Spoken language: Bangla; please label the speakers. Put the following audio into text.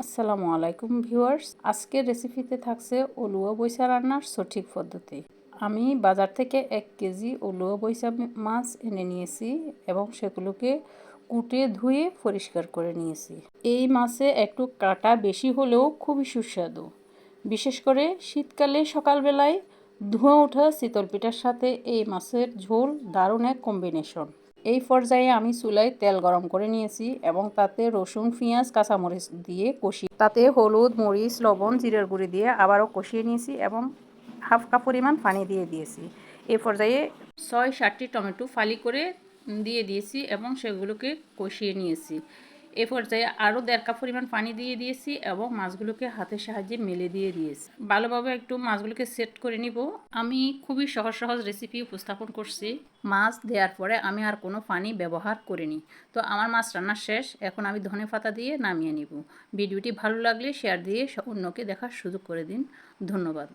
Speaker 1: আসসালামু আলাইকুম ভিউয়ার্স, আজকের রেসিপিতে থাকছে ওলুয়া বইসা রান্নার সঠিক পদ্ধতি। আমি বাজার থেকে 1 কেজি ওলুয়া বইসা মাছ এনে নিয়েছি এবং সেগুলোকে কুটে ধুয়ে পরিষ্কার করে নিয়েছি। এই মাছে একটু কাঁটা বেশি হলেও খুবই সুস্বাদু। বিশেষ করে শীতকালে সকালবেলায় ধোঁয়া ওঠা চিতল পিঠার সাথে এই মাছের ঝোল দারুণ এক কম্বিনেশন। এই পর্যায়ে আমি চুলায় তেল গরম করে নিয়েছি এবং তাতে রসুন, পেঁয়াজ, কাঁচামরিচ দিয়ে কষিয়ে তাতে হলুদ, মরিচ, লবণ, জিরার গুঁড়ি দিয়ে আবারও কষিয়ে নিয়েছি এবং হাফ কাপ পরিমাণ পানি দিয়ে দিয়েছি। এই পর্যায়ে 6-7টি টমেটো ফালি করে দিয়ে দিয়েছি এবং সেগুলোকে কষিয়ে নিয়েছি। এ পর্যায়ে আরও 1.5 কাপ পরিমাণ পানি দিয়ে দিয়েছি এবং মাছগুলোকে হাতের সাহায্যে মেলে দিয়ে দিয়েছি। ভালোভাবে একটু মাছগুলোকে সেট করে নিব। আমি খুবই সহজ সহজ রেসিপি উপস্থাপন করছি। মাছ দেওয়ার পরে আমি আর কোনো পানি ব্যবহার করিনি। তো আমার মাছ রান্না শেষ। এখন আমি ধনেপাতা দিয়ে নামিয়ে নিব। ভিডিওটি ভালো লাগলে শেয়ার দিয়ে অন্যকে দেখার সুযোগ করে দিন। ধন্যবাদ।